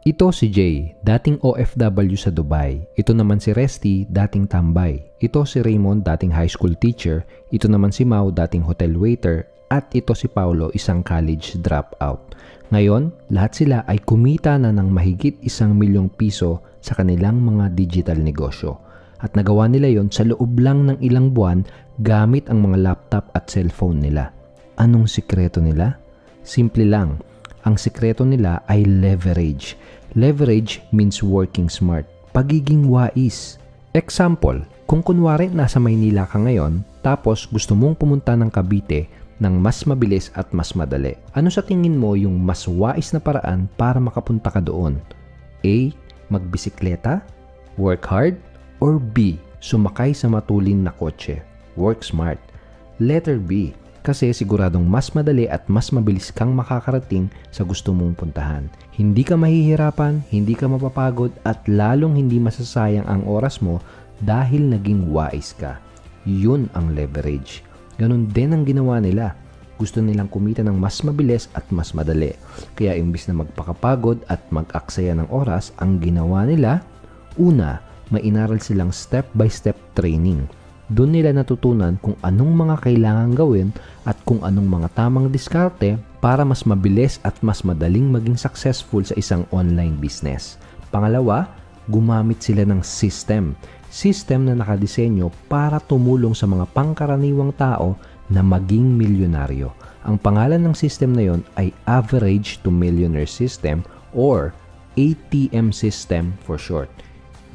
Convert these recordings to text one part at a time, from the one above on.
Ito si Jay, dating OFW sa Dubai. Ito naman si Resty, dating tambay. Ito si Raymond, dating high school teacher. Ito naman si Mau, dating hotel waiter. At ito si Paulo, isang college dropout. Ngayon, lahat sila ay kumita na ng mahigit 1,000,000 piso sa kanilang mga digital negosyo. At nagawa nila yon sa loob lang ng ilang buwan gamit ang mga laptop at cellphone nila. Anong sikreto nila? Simple lang. Ang sikreto nila ay leverage. Leverage means working smart, pagiging wais. Example, kung kunwari nasa Maynila ka ngayon, tapos gusto mong pumunta ng Cavite ng mas mabilis at mas madali. Ano sa tingin mo yung mas wais na paraan para makapunta ka doon? A. Magbisikleta? Work hard? Or B. Sumakay sa matulin na kotse? Work smart. Letter B. Kasi siguradong mas madali at mas mabilis kang makakarating sa gusto mong puntahan. Hindi ka mahihirapan, hindi ka mapapagod at lalong hindi masasayang ang oras mo dahil naging wais ka. Yun ang leverage. Ganon din ang ginawa nila. Gusto nilang kumita ng mas mabilis at mas madali. Kaya imbis na magpakapagod at mag-aksaya ng oras, ang ginawa nila, una, may inaral silang step-by-step training. Doon nila natutunan kung anong mga kailangan gawin at kung anong mga tamang diskarte para mas mabilis at mas madaling maging successful sa isang online business. Pangalawa, gumamit sila ng system. System na nakadisenyo para tumulong sa mga pangkaraniwang tao na maging milyonaryo. Ang pangalan ng system na yon ay Average to Millionaire System or ATM System for short.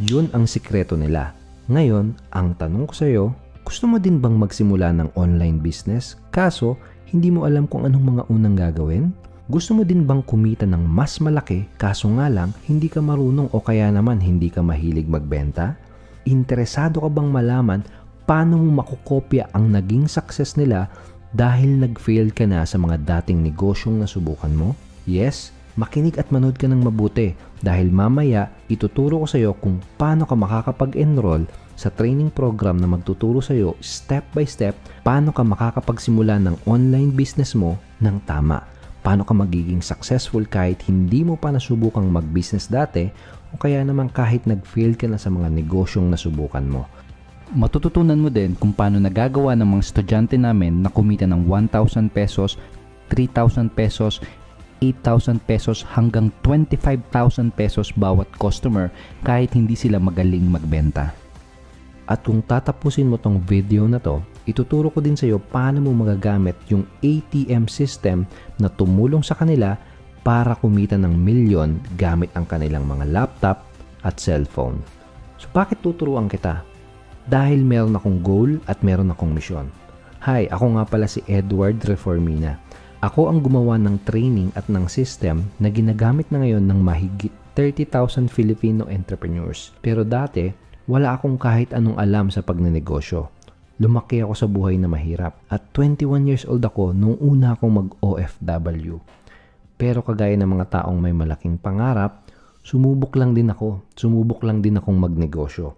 Yun ang sikreto nila. Ngayon, ang tanong ko sa iyo, gusto mo din bang magsimula ng online business? Kaso, hindi mo alam kung anong mga unang gagawin? Gusto mo din bang kumita ng mas malaki? Kaso nga lang, hindi ka marunong o kaya naman hindi ka mahilig magbenta? Interesado ka bang malaman paano mo makukopya ang naging success nila dahil nag-fail ka na sa mga dating negosyong nasubukan mo? Yes? Makinig at manood ka ng mabuti dahil mamaya ituturo ko sa iyo kung paano ka makakapag-enroll sa training program na magtuturo sa iyo step by step paano ka makakapagsimula ng online business mo ng tama. Paano ka magiging successful kahit hindi mo pa nasubukang mag-business dati o kaya naman kahit nag-fail ka na sa mga negosyong nasubukan mo. Matututunan mo din kung paano nagagawa ng mga estudyante namin na kumita ng 1,000 pesos, 3,000 pesos, 8,000 pesos hanggang 25,000 pesos bawat customer kahit hindi sila magaling magbenta. At kung tatapusin mo tong video na to, ituturo ko din sa iyo paano mo magagamit yung ATM system na tumulong sa kanila para kumita ng milyon gamit ang kanilang mga laptop at cellphone. So bakit tuturuan kita? Dahil meron akong goal at meron akong misyon. Hi, ako nga pala si Edward Reformina. Ako ang gumawa ng training at ng system na ginagamit na ngayon ng mahigit 30,000 Filipino entrepreneurs. Pero dati, wala akong kahit anong alam sa pagnenegosyo. Lumaki ako sa buhay na mahirap at 21 years old ako nung una akong mag-OFW. Pero kagaya ng mga taong may malaking pangarap, sumubok lang din akong magnegosyo.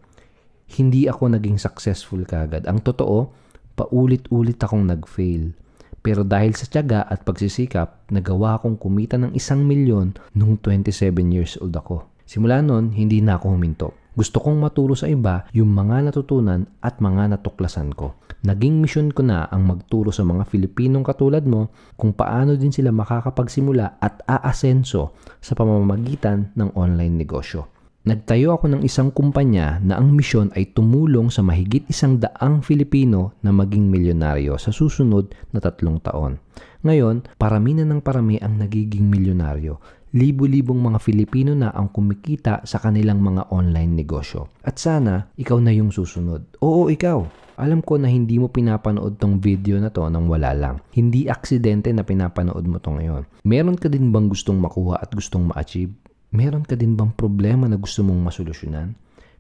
Hindi ako naging successful kagad. Ang totoo, paulit-ulit akong nag-fail. Pero dahil sa tiyaga at pagsisikap, nagawa akong kumita ng 1,000,000 nung 27 years old ako. Simula nun, hindi na ako huminto. Gusto kong maturo sa iba yung mga natutunan at mga natuklasan ko. Naging misyon ko na ang magturo sa mga Filipinong katulad mo kung paano din sila makakapagsimula at aasenso sa pamamagitan ng online negosyo. Nagtayo ako ng isang kumpanya na ang misyon ay tumulong sa mahigit 100 Filipino na maging milyonaryo sa susunod na 3 taon. Ngayon, parami na ng parami ang nagiging milyonaryo. Libo-libong mga Filipino na ang kumikita sa kanilang mga online negosyo. At sana, ikaw na yung susunod. Oo, ikaw. Alam ko na hindi mo pinapanood tong video na to nang wala lang. Hindi aksidente na pinapanood mo to ngayon. Meron ka din bang gustong makuha at gustong ma-achieve? Meron ka din bang problema na gusto mong masolusyonan?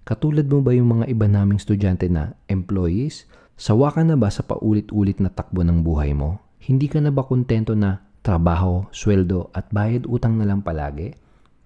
Katulad mo ba yung mga iba naming estudyante na employees? Sawa ka na ba sa paulit-ulit na takbo ng buhay mo? Hindi ka na ba kontento na trabaho, sweldo at bayad utang na lang palagi?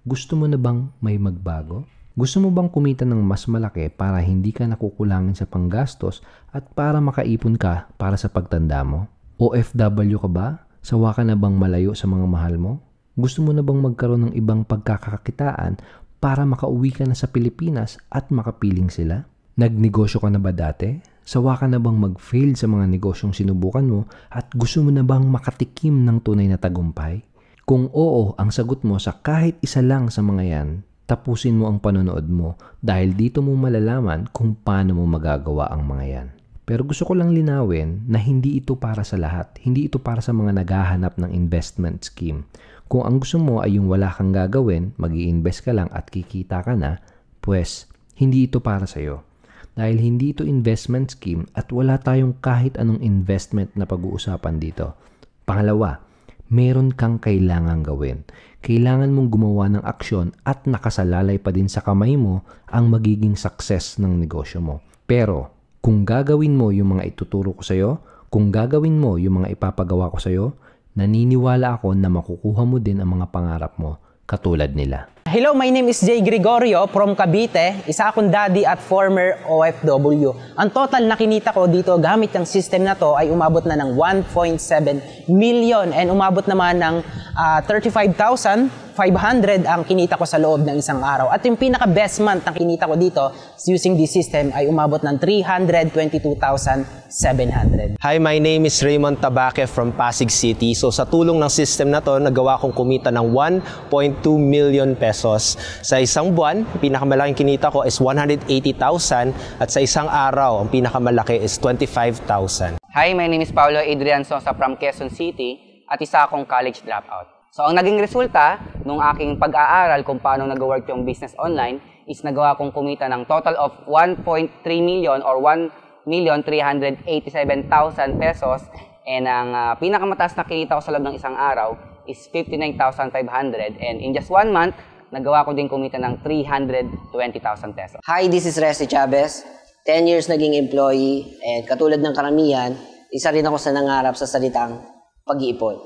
Gusto mo na bang may magbago? Gusto mo bang kumita ng mas malaki para hindi ka nakukulangin sa panggastos at para makaipon ka para sa pagtanda mo? OFW ka ba? Sawa ka na bang malayo sa mga mahal mo? Gusto mo na bang magkaroon ng ibang pagkakakitaan para makauwi ka na sa Pilipinas at makapiling sila? Nagnegosyo ka na ba dati? Sawa ka na bang mag-fail sa mga negosyong sinubukan mo at gusto mo na bang makatikim ng tunay na tagumpay? Kung oo ang sagot mo sa kahit isa lang sa mga yan, tapusin mo ang panonood mo dahil dito mo malalaman kung paano mo magagawa ang mga yan. Pero gusto ko lang linawin na hindi ito para sa lahat. Hindi ito para sa mga naghahanap ng investment scheme. Kung ang gusto mo ay yung wala kang gagawin, mag-i-invest ka lang at kikita ka na, pues hindi ito para sa'yo. Dahil hindi ito investment scheme at wala tayong kahit anong investment na pag-uusapan dito. Pangalawa, meron kang kailangan gawin. Kailangan mong gumawa ng aksyon at nakasalalay pa din sa kamay mo ang magiging success ng negosyo mo. Pero kung gagawin mo yung mga ituturo ko sa'yo, kung gagawin mo yung mga ipapagawa ko sa'yo, naniniwala ako na makukuha mo din ang mga pangarap mo katulad nila. Hello, my name is Jay Gregorio from Cavite. Isa akong daddy at former OFW. Ang total na kinita ko dito gamit ang system na to ay umabot na ng 1.7 million and umabot naman ng 35,500 ang kinita ko sa loob ng isang araw. At yung pinaka-best month na kinita ko dito using this system ay umabot ng 322,700. Hi, my name is Raymond Tabaque from Pasig City. So sa tulong ng system na to, nagawa kong kumita ng 1.2 million pesos. Sa isang buwan, pinakamalaking kinita ko is 180,000 at sa isang araw, ang pinakamalaki is 25,000. Hi, my name is Paulo Adrian Sosa from Quezon City at isa akong college dropout. So ang naging resulta nung aking pag-aaral kung paano nag-work yung business online is nagawa kong kumita ng total of 1.3 million or 1,387,000 pesos and ang pinakamataas na kinita ko sa loob ng isang araw is 59,500 and in just 1 month, nagawa ko din kumita ng 320,000 pesos. Hi, this is Resti Chavez. 10 years naging employee and katulad ng karamihan, isa rin ako sa nangarap sa salitang pag-iipon.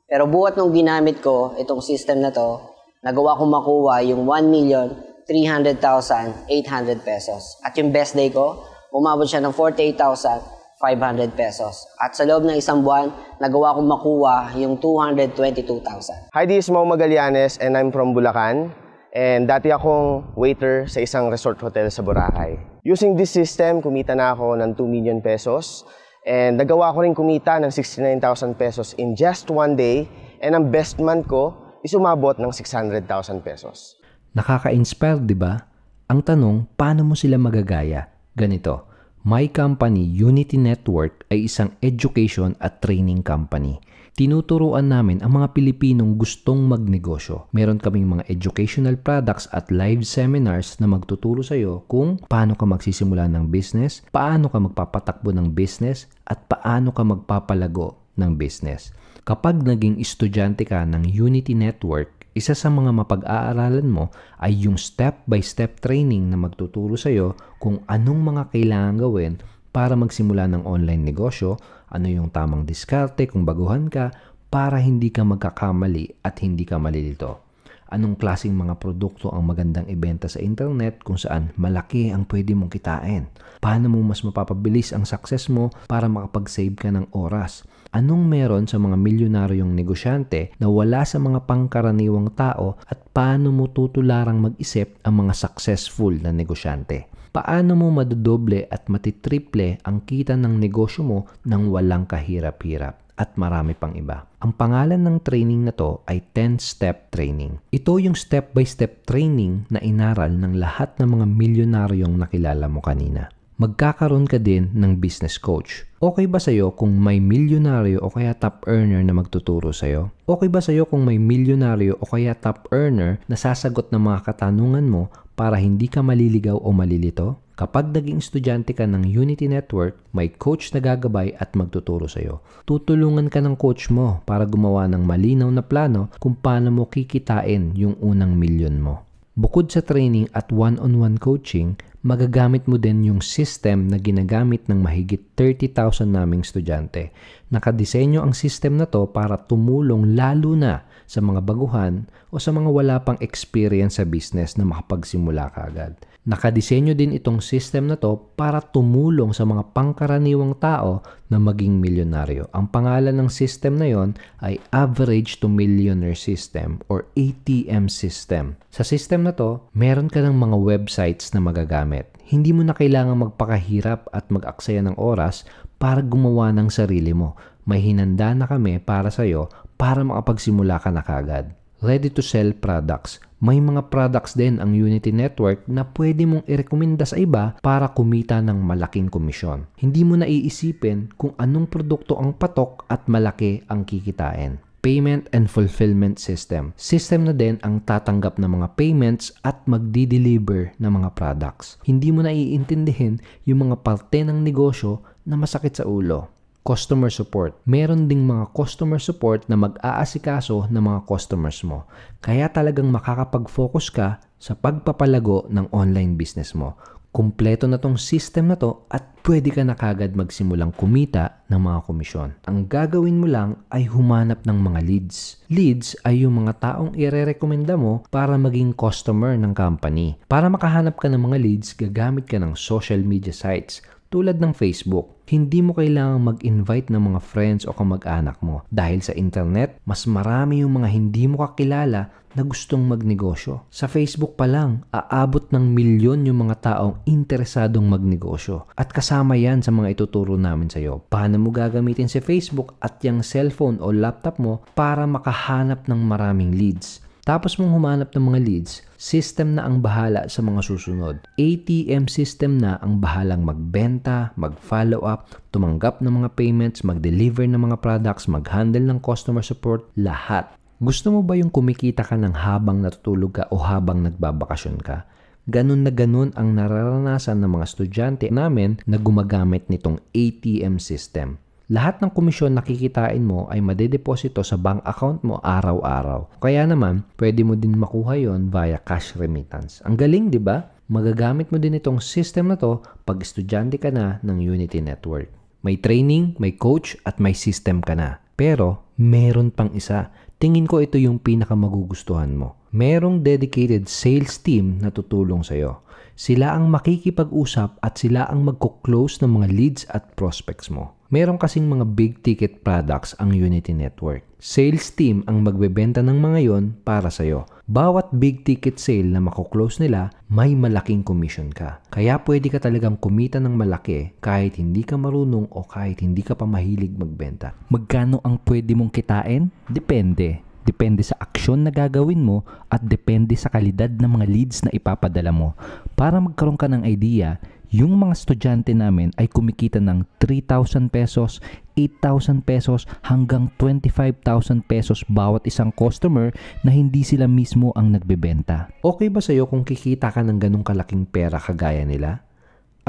Pero buhat nung ginamit ko itong system na to, nagawa kong makuha yung 1,300,800 pesos. At yung best day ko, umabot siya ng 48,500 pesos. At sa loob ng isang buwan, nagawa kong makuha yung 222,000. Hi, this is Mau Magallanes and I'm from Bulacan. And dati akong waiter sa isang resort hotel sa Boracay. Using this system, kumita na ako ng 2 million pesos. And nagawa ko rin kumita ng 69,000 pesos in just 1 day. And ang best month ko is umabot ng 600,000 pesos. Nakaka-inspire, di ba? Ang tanong, paano mo sila magagaya? Ganito. My company, Unity Network, ay isang education at training company. Tinuturuan namin ang mga Pilipinong gustong magnegosyo. Meron kaming mga educational products at live seminars na magtuturo sa iyo kung paano ka magsisimula ng business, paano ka magpapatakbo ng business, at paano ka magpapalago ng business. Kapag naging estudyante ka ng Unity Network, isa sa mga mapag-aaralan mo ay yung step-by-step training na magtuturo sa iyo kung anong mga kailangan gawin para magsimula ng online negosyo, ano yung tamang diskarte kung baguhan ka para hindi ka magkakamali at hindi ka malilito. Anong klaseng mga produkto ang magandang ibenta sa internet kung saan malaki ang pwede mong kitain. Paano mo mas mapapabilis ang success mo para makapag-save ka ng oras. Anong meron sa mga milyonaryong negosyante na wala sa mga pangkaraniwang tao at paano mo tutularang mag-isip ang mga successful na negosyante. Paano mo madodoble at matitriple ang kita ng negosyo mo nang walang kahirap-hirap at marami pang iba. Ang pangalan ng training na to ay 10-step training. Ito yung step-by-step training na inaral ng lahat ng mga milyonaryong nakilala mo kanina. Magkakaroon ka din ng business coach. Okay ba sa'yo kung may milyonaryo o kaya top earner na magtuturo sa'yo? Okay ba sa'yo kung may milyonaryo o kaya top earner na sasagot ng mga katanungan mo para hindi ka maliligaw o malilito? Kapag naging estudyante ka ng Unity Network, may coach na gagabay at magtuturo sa'yo. Tutulungan ka ng coach mo para gumawa ng malinaw na plano kung paano mo kikitain yung unang milyon mo. Bukod sa training at one-on-one coaching, magagamit mo din yung system na ginagamit ng mahigit 30,000 naming estudyante Nakadisenyo ang system na to para tumulong lalo na sa mga baguhan o sa mga wala pang experience sa business na makapagsimula kaagad. Nakadisenyo din itong system na to para tumulong sa mga pangkaraniwang tao na maging milyonaryo. Ang pangalan ng system na yon ay Average to Millionaire System or ATM system. Sa system na to, meron ka ng mga websites na magagamit. Hindi mo na kailangan magpakahirap at mag-aksaya ng oras para gumawa ng sarili mo. May hinanda na kami para sa'yo para makapagsimula ka na kaagad. Ready to sell products. May mga products din ang Unity Network na pwede mong irekomenda sa iba para kumita ng malaking komisyon. Hindi mo na iisipin kung anong produkto ang patok at malaki ang kikitain. Payment and Fulfillment System. System na din ang tatanggap ng mga payments at magdi-deliver ng mga products. Hindi mo na iintindihin yung mga parte ng negosyo na masakit sa ulo. Customer support. Meron ding mga customer support na mag-aasikaso ng mga customers mo. Kaya talagang makakapag-focus ka sa pagpapalago ng online business mo. Kumpleto na tong system na to at pwede ka na kagad magsimulang kumita ng mga komisyon. Ang gagawin mo lang ay humanap ng mga leads. Leads ay yung mga taong irerekomenda mo para maging customer ng company. Para makahanap ka ng mga leads, gagamit ka ng social media sites tulad ng Facebook. Hindi mo kailangang mag-invite ng mga friends o kamag-anak mo. Dahil sa internet, mas marami yung mga hindi mo kakilala na gustong magnegosyo. Sa Facebook pa lang, aabot ng milyon yung mga taong interesadong magnegosyo. At kasama yan sa mga ituturo namin sa iyo. Paano mo gagamitin si Facebook at yung cellphone o laptop mo para makahanap ng maraming leads. Tapos mong humanap ng mga leads, system na ang bahala sa mga susunod. ATM system na ang bahalang magbenta, mag-follow up, tumanggap ng mga payments, mag-deliver ng mga products, mag-handle ng customer support, lahat. Gusto mo ba yung kumikita ka ng habang natutulog ka o habang nagbabakasyon ka? Ganun na ganun ang nararanasan ng mga estudyante namin na gumagamit nitong ATM system. Lahat ng komisyon na kikitain mo ay madedeposito sa bank account mo araw-araw. Kaya naman, pwede mo din makuha yon via cash remittance. Ang galing, di ba? Magagamit mo din itong system na to pag estudyante ka na ng Unity Network. May training, may coach, at may system ka na. Pero, meron pang isa. Tingin ko ito yung pinakamagugustuhan mo. Merong dedicated sales team na tutulong sa'yo. Sila ang makikipag-usap at sila ang magko-close ng mga leads at prospects mo. Meron kasing mga big ticket products ang Unity Network. Sales team ang magbebenta ng mga yon para sa'yo. Bawat big ticket sale na mako-close nila, may malaking commission ka. Kaya pwede ka talagang kumita ng malaki kahit hindi ka marunong o kahit hindi ka pa mahilig magbenta. Magkano ang pwede mong kitain? Depende. Depende sa aksyon na gagawin mo at depende sa kalidad ng mga leads na ipapadala mo. Para magkaroon ka ng idea, yung mga estudyante namin ay kumikita ng 3,000 pesos, 8,000 pesos hanggang 25,000 pesos bawat isang customer na hindi sila mismo ang nagbebenta. Okay ba sa'yo kung kikita ka ng ganong kalaking pera kagaya nila?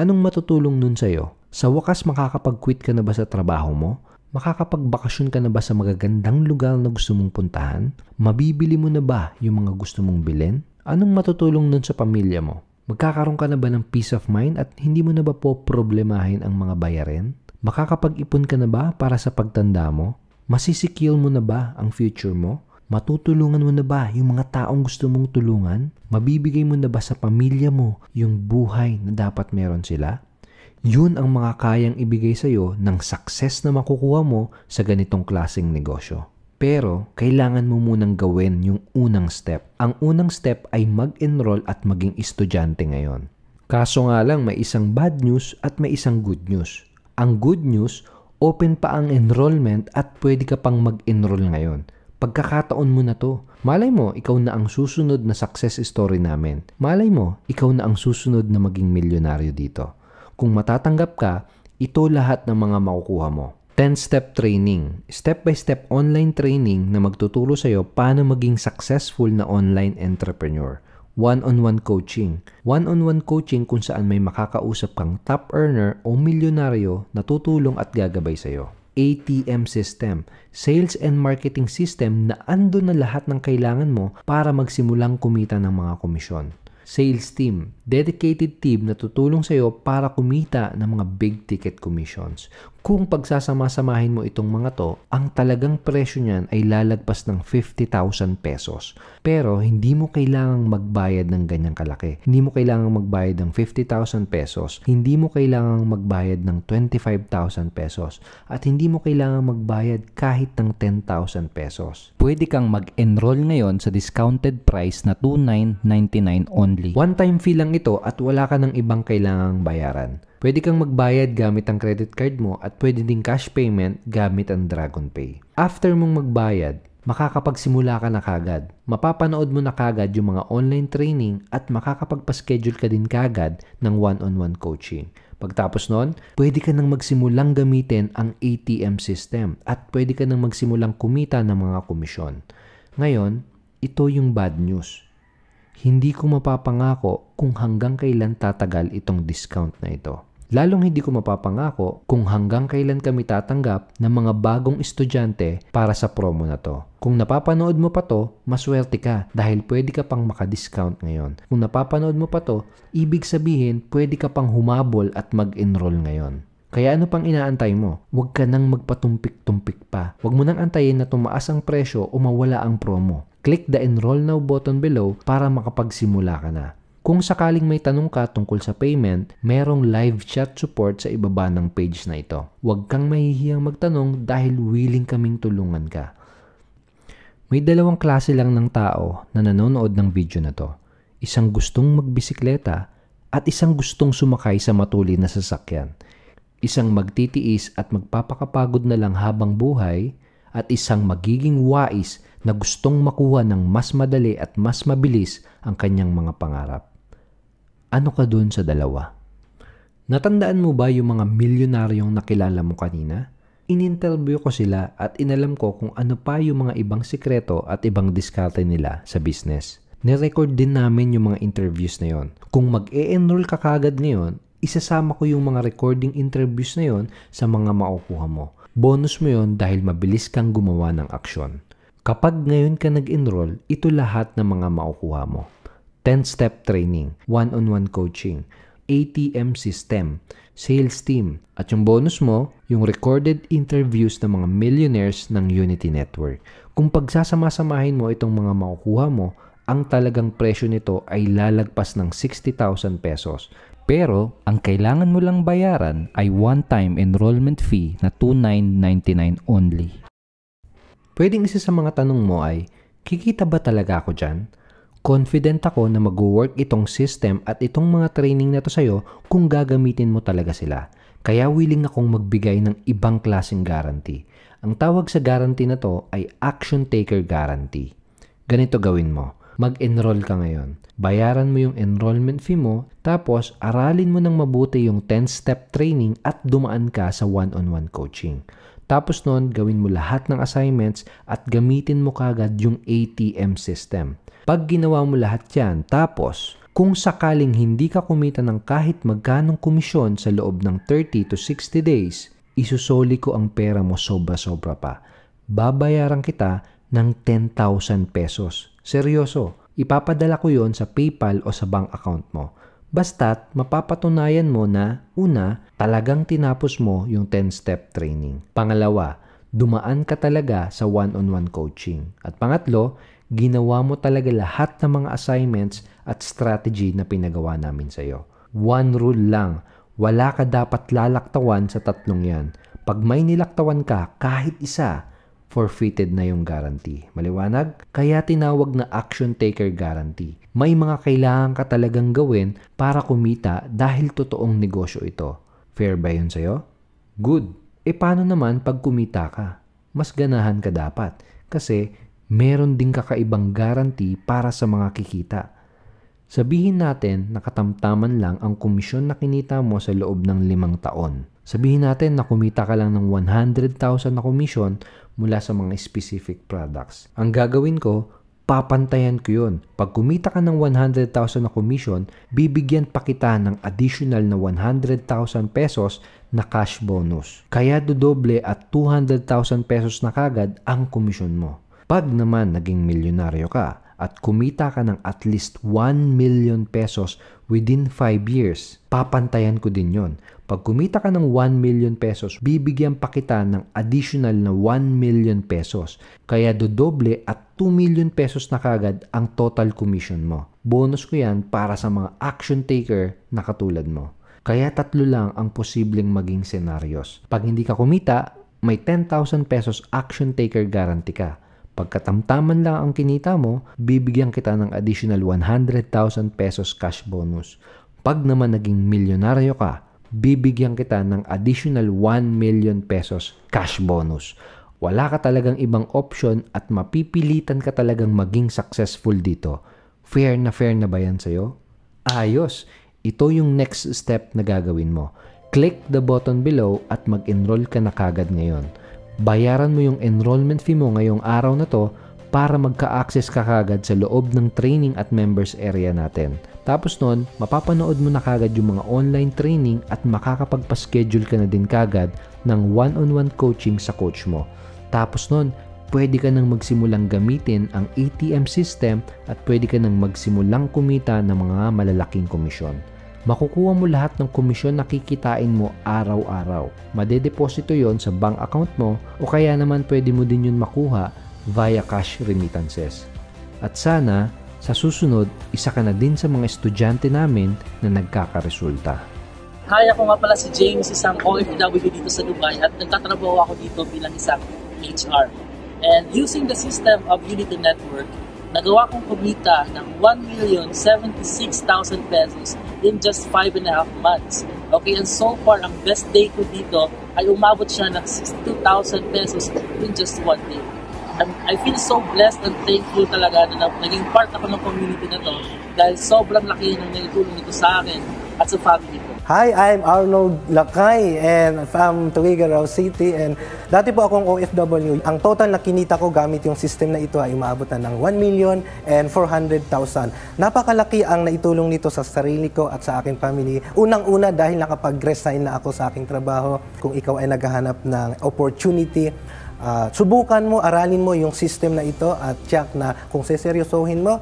Anong matutulong nun sa'yo? Sa wakas makakapag-quit ka na ba sa trabaho mo? Makakapagbakasyon ka na ba sa magagandang lugar na gusto mong puntahan? Mabibili mo na ba yung mga gusto mong bilhin? Anong matutulong nun sa pamilya mo? Magkakaroon ka na ba ng peace of mind at hindi mo na ba po problemahin ang mga bayarin? Makakapag-ipon ka na ba para sa pagtanda mo? Masisikil mo na ba ang future mo? Matutulungan mo na ba yung mga taong gusto mong tulungan? Mabibigay mo na ba sa pamilya mo yung buhay na dapat meron sila? Yun ang mga kayang ibigay sa'yo ng success na makukuha mo sa ganitong klaseng negosyo. Pero, kailangan mo munang gawin yung unang step. Ang unang step ay mag-enroll at maging estudyante ngayon. Kaso nga lang, may isang bad news at may isang good news. Ang good news, open pa ang enrollment at pwede ka pang mag-enroll ngayon. Pagkakataon mo na to. Malay mo, ikaw na ang susunod na success story namin. Malay mo, ikaw na ang susunod na maging milyonaryo dito. Kung matatanggap ka, ito lahat ng mga makukuha mo. 10-step training. Step-by-step online training na magtuturo sa'yo paano maging successful na online entrepreneur. One-on-one coaching. One-on-one coaching kung saan may makakausap kang top earner o milyonaryo na tutulong at gagabay sa'yo. ATM system. Sales and marketing system na ando na lahat ng kailangan mo para magsimulang kumita ng mga komisyon. Sales team. Dedicated team na tutulong sa'yo para kumita ng mga big ticket commissions. Kung pagsasama-samahin mo itong mga to, ang talagang presyo niyan ay lalagpas ng 50,000 pesos. Pero hindi mo kailangang magbayad ng ganyang kalaki. Hindi mo kailangang magbayad ng 50,000 pesos. Hindi mo kailangang magbayad ng 25,000 pesos. At hindi mo kailangang magbayad kahit ng 10,000 pesos. Pwede kang mag-enroll ngayon sa discounted price na $2,999 only. One-time fee lang ito at wala ka ng ibang kailangang bayaran. Pwede kang magbayad gamit ang credit card mo at pwede ding cash payment gamit ang DragonPay. After mong magbayad, makakapagsimula ka na kagad. Mapapanood mo na kagad yung mga online training at makakapagpa-schedule ka din kagad ng one-on-one coaching. Pagtapos nun, pwede ka nang magsimulang gamitin ang ATM system at pwede ka nang magsimulang kumita ng mga komisyon. Ngayon, ito yung bad news. Hindi ko mapapangako kung hanggang kailan tatagal itong discount na ito. Lalong hindi ko mapapangako kung hanggang kailan kami tatanggap ng mga bagong estudyante para sa promo na to. Kung napapanood mo pa to, maswerte ka dahil pwede ka pang makadiscount ngayon. Kung napapanood mo pa to, ibig sabihin pwede ka pang humabol at mag-enroll ngayon. Kaya ano pang inaantay mo? Huwag ka nang magpatumpik-tumpik pa. Huwag mo nang antayin na tumaas ang presyo o mawala ang promo. Click the Enroll Now button below para makapagsimula ka na. Kung sakaling may tanong ka tungkol sa payment, merong live chat support sa ibaba ng page na ito. Huwag kang mahihiyang magtanong dahil willing kaming tulungan ka. May dalawang klase lang ng tao na nanonood ng video na to. Isang gustong magbisikleta at isang gustong sumakay sa matulin na sasakyan. Isang magtitiis at magpapakapagod na lang habang buhay at isang magiging wais na gustong makuha ng mas madali at mas mabilis ang kanyang mga pangarap. Ano ka dun sa dalawa? Natandaan mo ba yung mga milyonaryong nakilala mo kanina? In-interview ko sila at inalam ko kung ano pa yung mga ibang sikreto at ibang diskarte nila sa business. Nirecord din namin yung mga interviews na yon. Kung mag-e-enroll ka kagad ngayon, isasama ko yung mga recording interviews na yon sa mga makukuha mo. Bonus mo yon dahil mabilis kang gumawa ng aksyon. Kapag ngayon ka nag-enroll, ito lahat ng mga makukuha mo. 10-step training, one-on-one coaching, ATM system, sales team, at yung bonus mo, yung recorded interviews ng mga millionaires ng Unity Network. Kung pagsasama-samahin mo itong mga makukuha mo, ang talagang presyo nito ay lalagpas ng 60,000 pesos. Pero, ang kailangan mo lang bayaran ay one-time enrollment fee na $2,999 only. Pwedeng isa sa mga tanong mo ay, kikita ba talaga ako dyan? Confident ako na mag-work itong system at itong mga training na to sa'yo kung gagamitin mo talaga sila. Kaya willing akong magbigay ng ibang klaseng guarantee. Ang tawag sa guarantee na to ay Action Taker Guarantee. Ganito gawin mo. Mag-enroll ka ngayon. Bayaran mo yung enrollment fee mo, tapos aralin mo ng mabuti yung 10-step training at dumaan ka sa one-on-one coaching. Tapos nun, gawin mo lahat ng assignments at gamitin mo kagad yung ATM system. Pag ginawa mo lahat yan, tapos kung sakaling hindi ka kumita ng kahit magkanong komisyon sa loob ng 30 to 60 days, isusoli ko ang pera mo sobra-sobra pa. Babayaran kita ng 10,000 pesos. Seryoso, ipapadala ko yon sa PayPal o sa bank account mo. Basta't mapapatunayan mo na, una, talagang tinapos mo yung 10-step training. Pangalawa, dumaan ka talaga sa one-on-one coaching. At pangatlo, ginawa mo talaga lahat ng mga assignments at strategy na pinagawa namin sa iyo. One rule lang, wala ka dapat lalaktawan sa tatlong yan. Pag may nilaktawan ka, kahit isa, forfeited na yung guarantee. Maliwanag? Kaya tinawag na Action Taker Guarantee. May mga kailangan ka talagang gawin para kumita dahil totoong negosyo ito. Fair ba yun sa'yo? Good. E paano naman pag kumita ka? Mas ganahan ka dapat kasi meron ding kakaibang guarantee para sa mga kikita. Sabihin natin na katamtaman lang ang komisyon na kinita mo sa loob ng 5 taon. Sabihin natin na kumita ka lang ng 100,000 na komisyon mula sa mga specific products. Ang gagawin ko, papantayan ko yun. Pag kumita ka ng 100,000 na komisyon, bibigyan pa kita ng additional na 100,000 pesos na cash bonus. Kaya dodoble at 200,000 pesos na kagad ang komisyon mo. Pag naman naging milyonaryo ka at kumita ka ng at least 1 million pesos within 5 years, papantayan ko din yon. Pag kumita ka ng 1 million pesos, bibigyan pa kita ng additional na 1 million pesos. Kaya dodoble at 2 million pesos na kagad ang total commission mo. Bonus ko yan para sa mga action taker na katulad mo. Kaya 3 lang ang posibleng maging senaryos. Pag hindi ka kumita, may 10,000 pesos action taker guarantee ka. Pagkatamtaman lang ang kinita mo, bibigyan kita ng additional 100,000 pesos cash bonus. Pag naman naging milyonaryo ka, bibigyan kita ng additional 1 million pesos cash bonus. Wala ka talagang ibang option at mapipilitan ka talagang maging successful dito. Fair na ba yan sa'yo? Ayos! Ito yung next step na gagawin mo. Click the button below at mag-enroll ka na kagad ngayon. Bayaran mo yung enrollment fee mo ngayong araw na to para magka-access ka kagad sa loob ng training at members area natin. Tapos nun, mapapanood mo na kagad yung mga online training at makakapagpa-schedule ka na din kagad ng one-on-one coaching sa coach mo. Tapos nun, pwede ka nang magsimulang gamitin ang ATM system at pwede ka nang magsimulang kumita ng mga malalaking komisyon. Makukuha mo lahat ng komisyon na kikitain mo araw-araw. Madedeposito yon sa bank account mo o kaya naman pwede mo din yun makuha via cash remittances. At sana, sa susunod, isa ka na din sa mga estudyante namin na nagkakaresulta. Hi, ako nga pala si James, isang OFW dito sa Dubai at nagtatrabaho ako dito bilang isang HR. And using the system of Unity Network, nagawa kong kumita ng 1,076,000 pesos in just 5.5 months. Okay, and so far, ang best day ko dito ay umabot siya ng 62,000 pesos in just 1 day. I feel so blessed and thankful talaga na naging part ako ng community na to dahil sobrang laki ng naitulong nito sa akin at sa family ko. Hi, I'm Arnold Lakay and from Tuguegarao City and dati po akong OFW. Ang total na kinita ko gamit yung system na ito ay umaabot na ng 1,400,000. Napakalaki ang naitulong nito sa sarili ko at sa aking family. Unang-una dahil nakapag-resign na ako sa aking trabaho. Kung ikaw ay naghahanap ng opportunity, subukan mo, aralin mo yung system na ito at check na kung seseryosohin mo,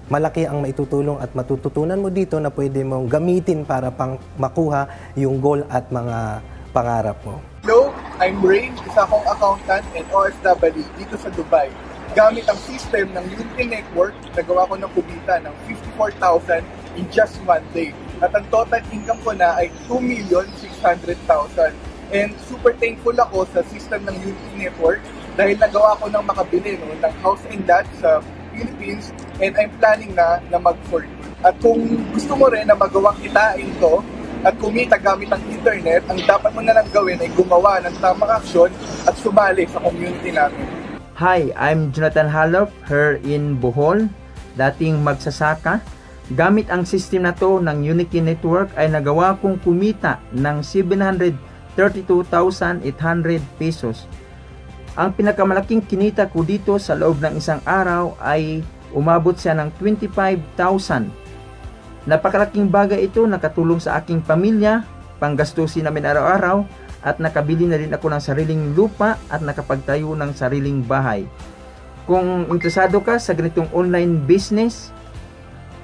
malaki ang maitutulong at matututunan mo dito na pwede mong gamitin para pang makuha yung goal at mga pangarap mo. Hello, I'm Ray, isa akong accountant and OFW dito sa Dubai. Gamit ang system ng Unity Network, nagawa ko ng kumita ng 54,000 in just 1 day. At ang total income ko na ay 2,600,000. And super thankful ako sa system ng Unity Network dahil nagawa ko ng makabili ng house and lot sa Philippines and I'm planning na mag-for good. At kung gusto mo rin na magawang kitain to at kumita gamit ang internet, ang dapat mo na lang gawin ay gumawa ng tamang aksyon at sumali sa community namin. Hi, I'm Jonathan Halof, here in Bohol, dating magsasaka. Gamit ang system na to ng Unity Network ay nagawa kong kumita ng 732,800 pesos. Ang pinakamalaking kinita ko dito sa loob ng isang araw ay umabot siya ng 25,000. Napakalaking bagay ito, nakatulong sa aking pamilya, panggastusin namin araw-araw, at nakabili na rin ako ng sariling lupa at nakapagtayo ng sariling bahay. Kung interesado ka sa ganitong online business,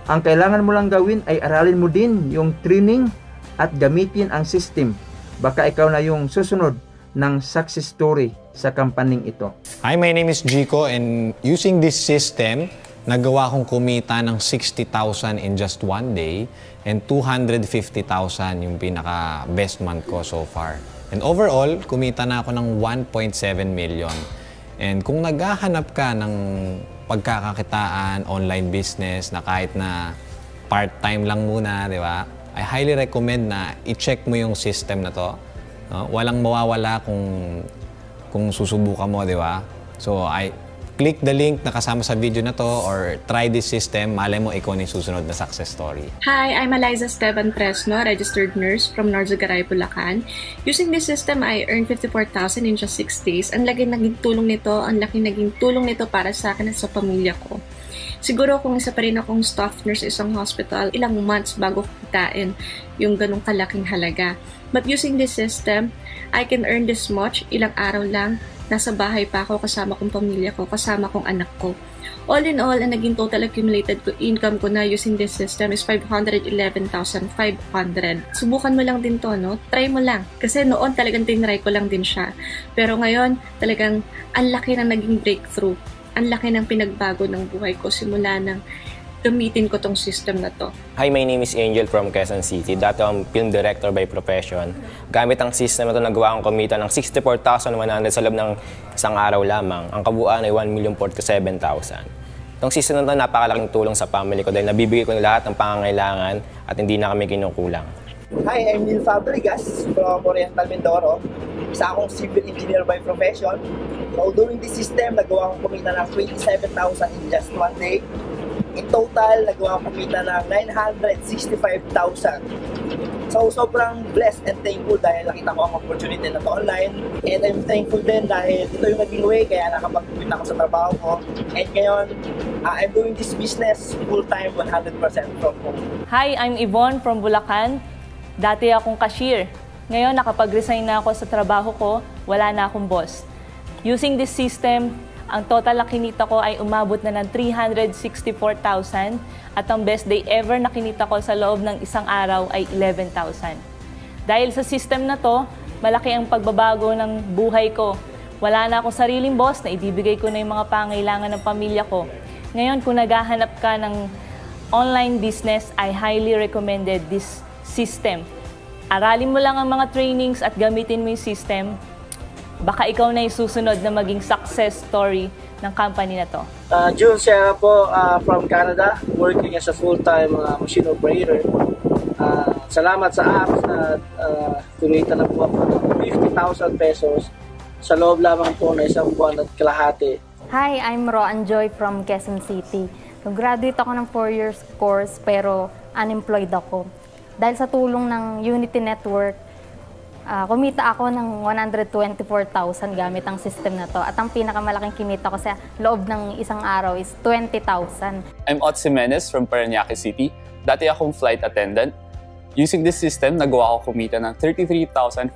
ang kailangan mo lang gawin ay aralin mo din yung training at gamitin ang system. Baka ikaw na yung susunod ng success story sa kampaning ito. Hi, my name is Jico and using this system, nagawa kong kumita ng 60,000 in just 1 day and 250,000 yung pinaka best month ko so far. And overall, kumita na ako ng 1.7 million. And kung naghahanap ka ng pagkakakitaan, online business na kahit na part-time lang muna, di ba? I highly recommend na i-check mo yung system na to. No? Walang mawawala kung susubukan mo, di ba? So, click the link na kasama sa video na to or try this system. Malay mo, ikaw na yung susunod na success story. Hi, I'm Eliza Esteban Fresno, registered nurse from Narzogaray, Bulacan. Using this system, I earned 54,000 in just 6 days. Ang laking naging tulong nito para sa akin at sa pamilya ko. Siguro kung isa pa rin akong staff nurse sa isang hospital, ilang months bago kitain yung ganong kalaking halaga. But using this system, I can earn this much, ilang araw lang, nasa bahay pa ako kasama kong pamilya ko, kasama kong anak ko. All in all, ang naging total accumulated income ko na using this system is 511,500. Subukan mo lang din to, no? Try mo lang. Kasi noon talagang tinry ko lang din siya. Pero ngayon, talagang ang laki ng naging breakthrough. Ang laki ng pinagbago ng buhay ko simula ng gamitin ko tong system na to. Hi, my name is Angel from Quezon City. Dati akong film director by profession. Gamit ang system na to, nagawa akong kumita ng 64,100 sa loob ng isang araw lamang. Ang kabuuan ay 1,047,000. Itong system na to, napakalaking tulong sa family ko dahil nabibigay ko na lahat ng pangangailangan at hindi na kami kinukulang. Hi, I'm Neil Fabregas from Oriental Mindoro. Isa akong civil engineer by profession. So, during this system, nagawa akong kumita ng 27,000 in just one day. In total, nagawa akong kumita ng 965,000. So, sobrang blessed and thankful dahil nakita ko ang opportunity na to online. And I'm thankful din dahil ito yung naging way kaya nakapag-quit ako sa trabaho ko. And ngayon, I'm doing this business full-time 100% from home. Hi, I'm Yvonne from Bulacan. Dati akong cashier. Ngayon, nakapag-resign na ako sa trabaho ko, wala na akong boss. Using this system, ang total na kinita ko ay umabot na ng 364,000 at ang best day ever na kinita ko sa loob ng isang araw ay 11,000. Dahil sa system na to, malaki ang pagbabago ng buhay ko. Wala na akong sariling boss na ibibigay ko na yung mga pangailangan ng pamilya ko. Ngayon, kung naghahanap ka ng online business, I highly recommended this system. Aralin mo lang ang mga trainings at gamitin mo yung system. Baka ikaw na yung susunod na maging success story ng company na to. June Sierra po from Canada, working as a full-time machine operator. Salamat sa apps na kumita na po ako ng 50,000 pesos sa loob lamang po na isang buwan at kalahati. Hi, I'm Roan Joy from Quezon City. Graduate ako ng 4 years course pero unemployed ako. Dahil sa tulong ng Unity Network, kumita ako ng 124,000 gamit ang system na to. At ang pinakamalaking kinita ko sa loob ng isang araw is 20,000. I'm Otz Jimenez from Parañaque City. Dati akong flight attendant. Using this system, nagawa ko kumita ng 33,500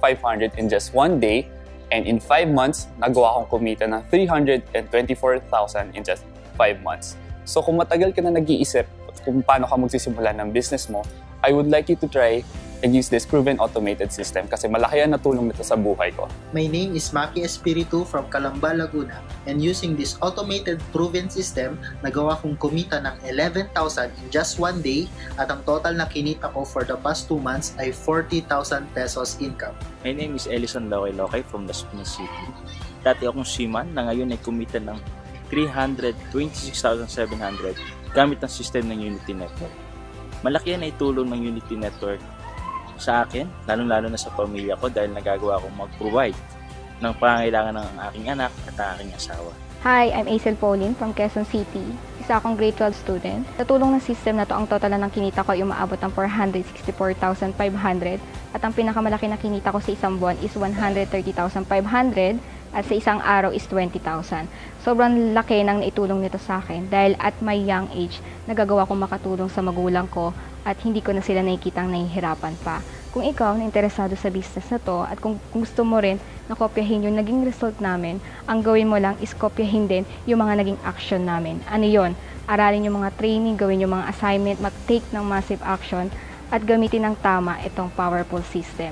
in just one day. And in 5 months, nagawa kong kumita ng 324,000 in just 5 months. So kung matagal ka na nag-iisip kung paano ka magsisimula ng business mo, I would like you to try and use this proven automated system kasi malaki ang natulong nito sa buhay ko. My name is Maki Espiritu from Calamba, Laguna, and using this automated proven system, nagawa kong kumita ng 11,000 in just one day at ang total na kinita ko for the past 2 months ay 40,000 pesos income. My name is Elison Loke from Las Piñas City. Dati akong seaman na ngayon ay kumita ng 326,700 gamit ang system ng Unity Network. Malaki na itulong ng Unity Network sa akin, lalo-lalo na sa pamilya ko dahil nagagawa akong mag-provide ng pangangailangan ng aking anak at aking asawa. Hi, I'm Aisel Pauline from Quezon City. Isa akong grade 12 student. Sa tulong ng system na to, ang total na ng kinita ko ay umaabot ng 464,500 at ang pinakamalaki na kinita ko sa isang buwan is 130,500 at sa isang araw is 20,000. Sobrang laki ng naitulong nito sa akin dahil at my young age, nagagawa kong makatulong sa magulang ko at hindi ko na sila nakikitang nahihirapan pa. Kung ikaw na interesado sa business na to at kung gusto mo rin na kopyahin yung naging result namin, ang gawin mo lang is kopyahin din yung mga naging action namin. Ano yon? Aralin yung mga training, gawin yung mga assignment, mag-take ng massive action at gamitin ng tama itong powerful system.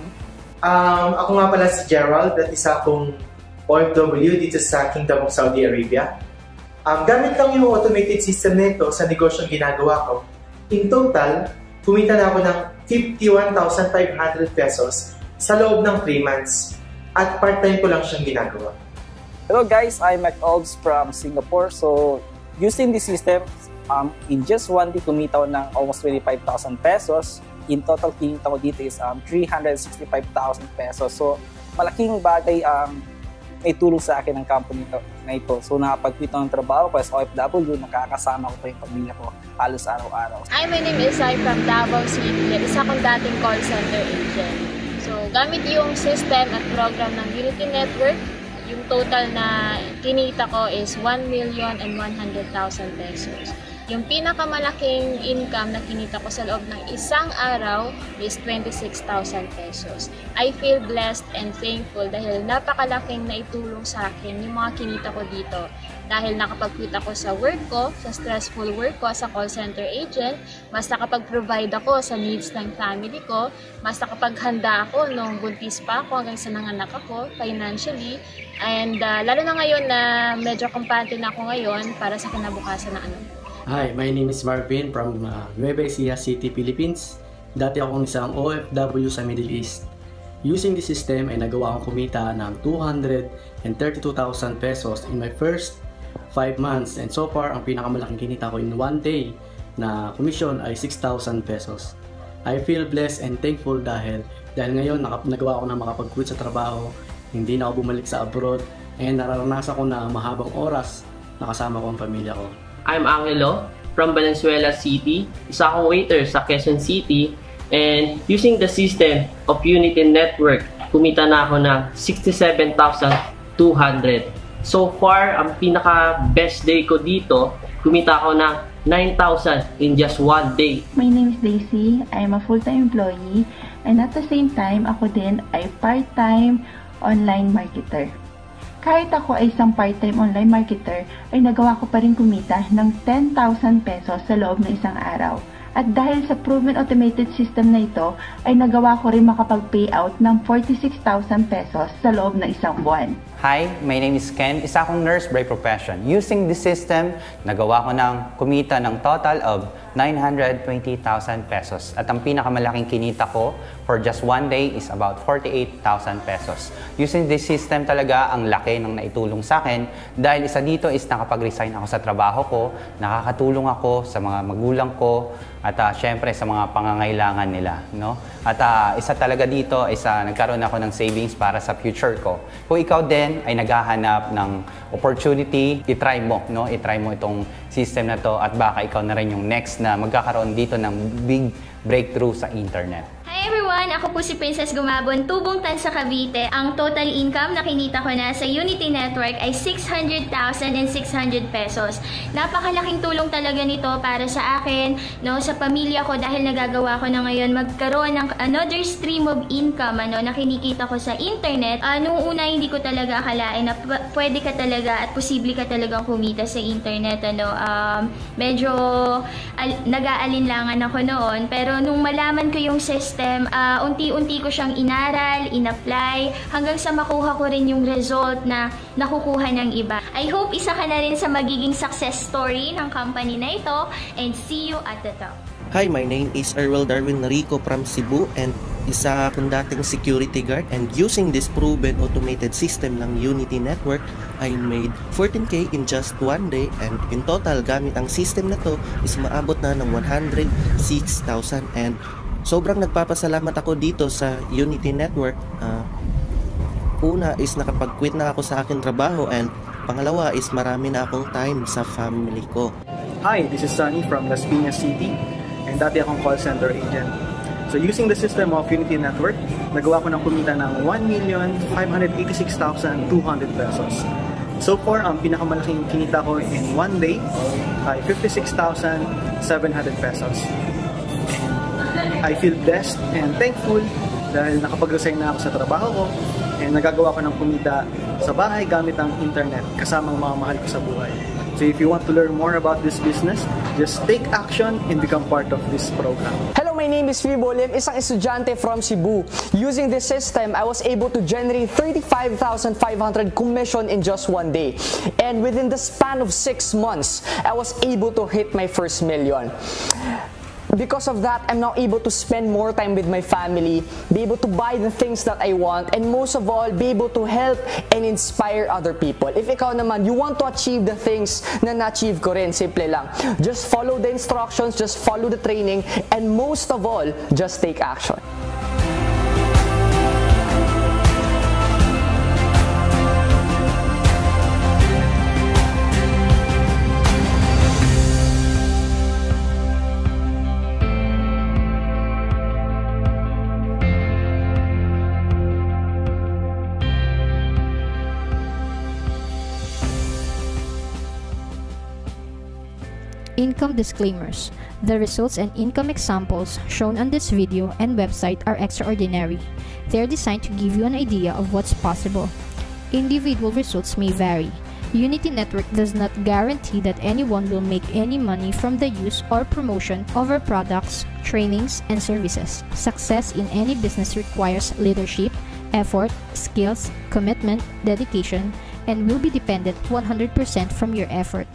Ako nga pala si Gerald at isa akong OFW dito sa Kingdom of Saudi Arabia. Gamit lang yung automated system nito sa negosyong ginagawa ko. In total, kumita na ako ng 51,500 pesos sa loob ng 3 months. At part-time ko lang siyang ginagawa. Hello guys, I'm Mac Olds from Singapore. So, using this system, in just one day, kumita ko ng almost 25,000 pesos. In total, kinita ko dito is 365,000 pesos. So, malaking bagay may tulong sa akin ng company na ito. So, nakapag-quit ng trabaho ko as OFW, nakakasama ko pa yung pamilya ko halos araw-araw. Hi, my name is Sai from Davao City. Isa akong dating call center agent. So, gamit yung system at program ng Unity Network, yung total na kinita ko is 1,100,000 pesos. Yung pinakamalaking income na kinita ko sa loob ng isang araw is 26,000 pesos. I feel blessed and thankful dahil napakalaking naitulong sa akin yung mga kinita ko dito. dahil nakapag-quit ako sa work ko, sa stressful work ko sa call center agent, mas nakapag-provide ako sa needs ng family ko, mas nakapaghanda ako nung buntis pa ako hanggang sa nanganak ako financially, and lalo na ngayon na medyo kampante na ako ngayon para sa kinabukasan na ano. Hi, my name is Marvin from Nueva Ecija City, Philippines. Dati akong isang OFW sa Middle East. Using this system ay nagawa akong kumita ng 232,000 pesos in my first 5 months, and so far ang pinakamalaking kinita ko in 1 day na commission ay 6,000 pesos. I feel blessed and thankful dahil ngayon nagawa ko na makapag-quit sa trabaho, hindi na ako bumalik sa abroad, and nararanasan ko na mahabang oras nakasama ko ang pamilya ko. I'm Angelo from Valenzuela City, isa akong waiter sa Quezon City, and using the system of Unity Network, kumita na ako ng 67,200. So far, ang pinaka-best day ko dito, kumita ako ng 9,000 in just 1 day. My name is Daisy. I'm a full-time employee, and at the same time, ako din ay part-time online marketer. Kahit ako ay isang part-time online marketer, ay nagawa ko pa rin kumita ng 10,000 pesos sa loob ng isang araw. At dahil sa proven automated system na ito, ay nagawa ko rin makapag-payout ng 46,000 pesos sa loob ng isang buwan. Hi, my name is Ken, isa akong nurse by profession. Using this system, nagawa ko ng kumita ng total of 920,000 pesos. At ang pinakamalaking kinita ko for just 1 day is about 48,000 pesos. Using this system talaga, ang laki ng naitulong sa akin dahil isa dito is nakapag-resign ako sa trabaho ko, nakakatulong ako sa mga magulang ko, at syempre sa mga pangangailangan nila, no? At isa talaga dito is nagkaroon ako ng savings para sa future ko. Kung ikaw din ay naghahanap ng opportunity, i-try mo, no? I-try mo itong system na to at baka ikaw na rin yung next na magkakaroon dito ng big breakthrough sa internet. Hi everyone! Ako po si Princess Gumabon, tubong Tansa Cavite. Ang total income na kinita ko na sa Unity Network ay 600,600 pesos. Napakalaking tulong talaga nito para sa akin, no, sa pamilya ko dahil nagagawa ko na ngayon magkaroon ng another stream of income na kinikita ko sa internet. Noong una hindi ko talaga akalain na pwede ka talaga at posible ka talagang kumita sa internet. Medyo nag-aalinlangan ako noon, pero nung malaman ko yung system, unti-unti ko siyang inaral, in-apply, hanggang sa makuha ko rin yung result na nakukuha ng iba. I hope isa ka na rin sa magiging success story ng company na ito, and see you at the top. Hi, my name is Erwel Darwin Narico from Cebu, and isa akong dating security guard, and using this proven automated system ng Unity Network, I made 14K in just 1 day, and in total gamit ang system na to is maabot na ng 106,000, and sobrang nagpapasalamat ako dito sa Unity Network. Una is nakapag-quit na ako sa aking trabaho, and pangalawa is marami na akong time sa family ko. Hi, this is Sunny from Las Piñas City, and dati akong call center agent. So using the system of Unity Network, nagawa ko ng kumita ng 1,586,200 pesos. So far, ang pinakamalaking kinita ko in 1 day ay 56,700 pesos. I feel blessed and thankful dahil nakapag-resign na ako sa trabaho ko, and nagagawa ko ng kumita sa bahay gamit ang internet kasama ang mga mahal ko sa buhay. So if you want to learn more about this business, just take action and become part of this program. Hello, my name is Fibo Lim, isang estudyante from Cebu. Using this system, I was able to generate 35,500 commission in just 1 day. And within the span of 6 months, I was able to hit my first million. Because of that, I'm now able to spend more time with my family, be able to buy the things that I want, and most of all, be able to help and inspire other people. If ikaw naman, you want to achieve the things na na-achieve ko rin, simple lang. Just follow the instructions, just follow the training, and most of all, just take action. Income disclaimers. The results and income examples shown on this video and website are extraordinary. They are designed to give you an idea of what's possible. Individual results may vary. Unity Network does not guarantee that anyone will make any money from the use or promotion of our products, trainings, and services. Success in any business requires leadership, effort, skills, commitment, dedication, and will be dependent 100% from your effort.